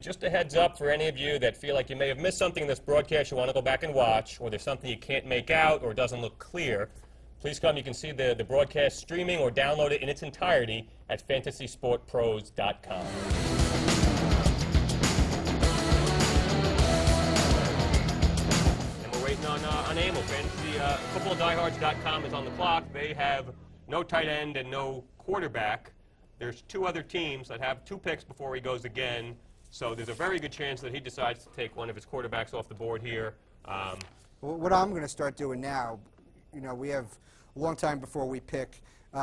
Just a heads up for any of you that feel like you may have missed something in this broadcast you want to go back and watch, or there's something you can't make out or doesn't look clear, please come. You can see the broadcast streaming or download it in its entirety at fantasysportpros.com. And we're waiting on Emil. FantasyFootballDiehards.com is on the clock. They have no tight end and no quarterback. There's two other teams that have two picks before he goes again. So there's a very good chance that he decides to take one of his quarterbacks off the board here. Well, what I'm going to start doing now, we have a long time before we pick. We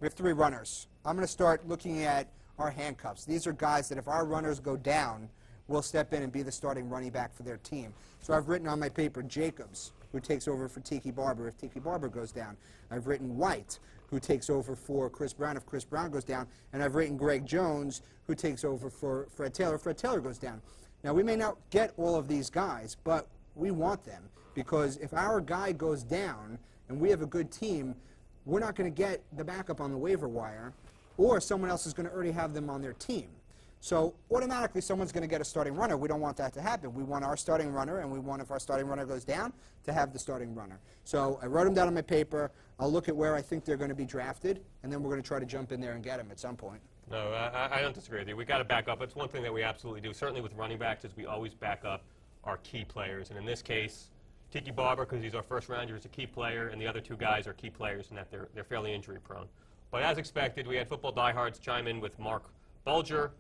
have three runners. I'm going to start looking at our handcuffs. These are guys that if our runners go down, will step in and be the starting running back for their team. So I've written on my paper Jacobs, who takes over for Tiki Barber if Tiki Barber goes down. I've written White, who takes over for Chris Brown if Chris Brown goes down. And I've written Greg Jones, who takes over for Fred Taylor if Fred Taylor goes down. Now, we may not get all of these guys, but we want them, because if our guy goes down and we have a good team, we're not going to get the backup on the waiver wire, or someone else is going to already have them on their team. So automatically someone's going to get a starting runner. We don't want that to happen. We want our starting runner, and we want, if our starting runner goes down, to have the starting runner. So I wrote them down on my paper. I'll look at where I think they're going to be drafted, and then we're going to try to jump in there and get them at some point. No, I don't disagree with you. We've got to back up. It's one thing that we absolutely do, certainly with running backs, is we always back up our key players. And in this case, Tiki Barber, because he's our first rounder, is a key player, and the other two guys are key players in that they're fairly injury prone. But as expected, we had football diehards chime in with Mark Bulger,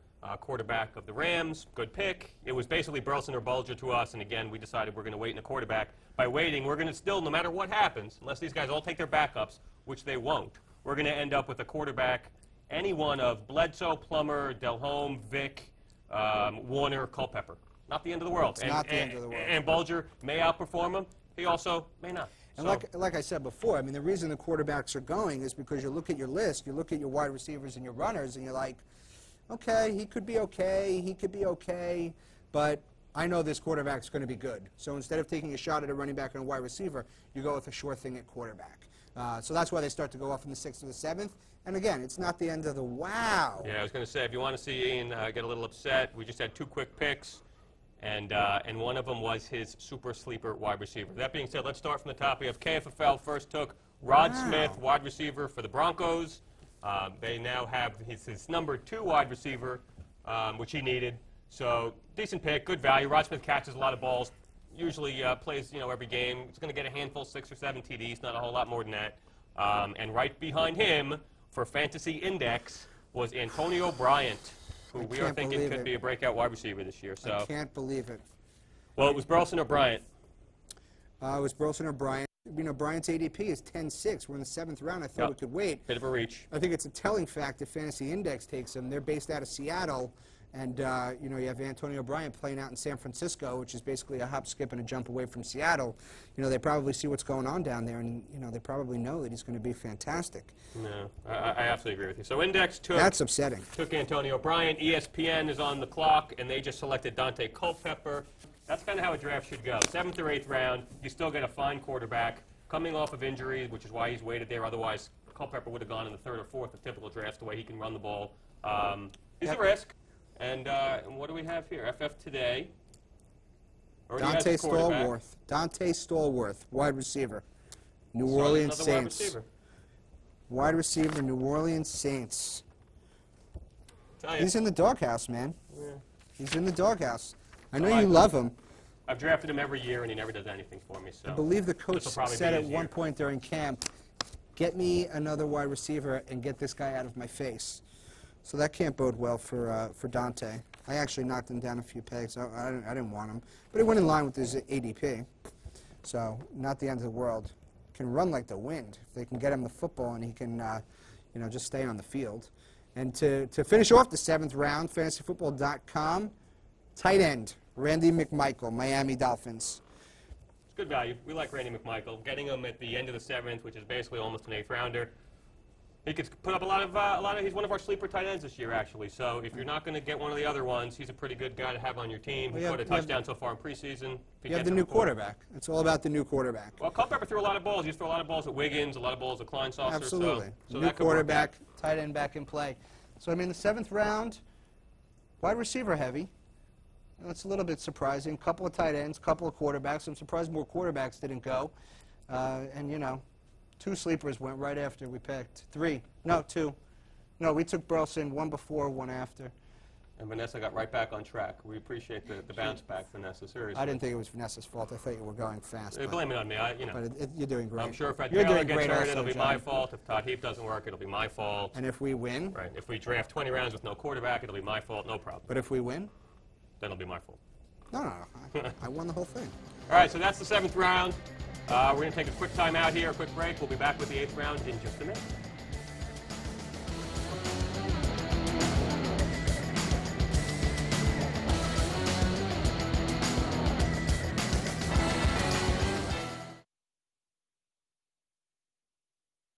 quarterback of the Rams. Good pick. It was basically Burleson or Bulger to us, and again, we decided we're going to wait in a quarterback. By waiting, we're going to still, no matter what happens, unless these guys all take their backups, which they won't, we're going to end up with a quarterback, any one of Bledsoe, Plummer, Delhomme, Vick, Warner, Culpepper. Not the end of the world. It's not the end of the world. And Bulger may outperform him. He also may not. And like I said before, I mean, the reason the quarterbacks are going is because you look at your list, you look at your wide receivers and your runners, and you're like, okay, he could be okay, but I know this quarterback's going to be good. So instead of taking a shot at a running back and a wide receiver, you go with a sure thing at quarterback. So that's why they start to go off in the 6th or the 7th. And again, it's not the end of the wow. Yeah, I was going to say, if you want to see Ian get a little upset, we just had two quick picks, and one of them was his super sleeper wide receiver. That being said, let's start from the top. We have KFFL first took Rod Smith, wide receiver for the Broncos. They now have his number 2 wide receiver, which he needed. So decent pick, good value. Rod Smith catches a lot of balls, usually plays every game. He's going to get a handful, 6 or 7 TDs, not a whole lot more than that. And right behind him, for Fantasy Index, was Antonio Bryant, who we are thinking could be a breakout wide receiver this year. So I can't believe it. Well, it was Burleson or Bryant. It was Burleson or Bryant. Bryant's ADP is 10-6. We're in the 7th round. I thought we could wait. Bit of a reach. I think it's a telling fact if Fantasy Index takes him. They're based out of Seattle, and you have Antonio Bryant playing out in San Francisco, which is basically a hop, skip, and a jump away from Seattle. They probably see what's going on down there, and they probably know that he's going to be fantastic. No, I absolutely agree with you. So Index took. That's upsetting. Took Antonio Bryant. ESPN is on the clock, and they just selected Dante Culpepper. That's kind of how a draft should go. 7th or 8th round, you still get a fine quarterback coming off of injury, which is why he's waited there. Otherwise, Culpepper would have gone in the 3rd or 4th of typical drafts, the way he can run the ball. He's a risk. And what do we have here? FF Today. Dante Stallworth. Dante Stallworth, wide receiver. New Orleans Saints. Wide receiver, New Orleans Saints. He's in the doghouse, man. Yeah. He's in the doghouse. I know you love him. I've drafted him every year, and he never does anything for me. So I believe the coach said at one point during camp, get me another wide receiver and get this guy out of my face. So that can't bode well for Dante. I actually knocked him down a few pegs. I didn't want him. But he went in line with his ADP. So not the end of the world. Can run like the wind. If they can get him the football and he can just stay on the field. And to finish off the 7th round, fantasyfootball.com, tight end, Randy McMichael, Miami Dolphins. It's good value. We like Randy McMichael. Getting him at the end of the 7th, which is basically almost an 8th rounder. He could put up a lot of. He's one of our sleeper tight ends this year, actually. So if you're not going to get one of the other ones, he's a pretty good guy to have on your team. He put a touchdown so far in preseason. You have the new quarterback. It's all about the new quarterback. Well, Culpepper threw a lot of balls. He used to throw a lot of balls at Wiggins, a lot of balls at Kleinsasser. Absolutely. So new quarterback, tight end back in play. So I mean, the 7th round, wide receiver heavy. It's a little bit surprising. Couple of tight ends, couple of quarterbacks. I'm surprised more quarterbacks didn't go. And, you know, 2 sleepers went right after we picked. 3. No, 2. No, we took Burleson, 1 before, 1 after. And Vanessa got right back on track. We appreciate the bounce back, Vanessa, seriously. I didn't think it was Vanessa's fault. I thought you were going fast. Blame it on me. You know. But you're doing great. I'm sure if You're Taylor doing gets great hurt, also, it'll be John. my fault. If Todd Heap doesn't work, it'll be my fault. And if we win? Right. If we draft 20 rounds with no quarterback, it'll be my fault. No problem. But if we win? Then it'll be my fault. No. I won the whole thing. All right, so that's the 7th round. We're going to take a quick time out here, a quick break. We'll be back with the 8th round in just a minute.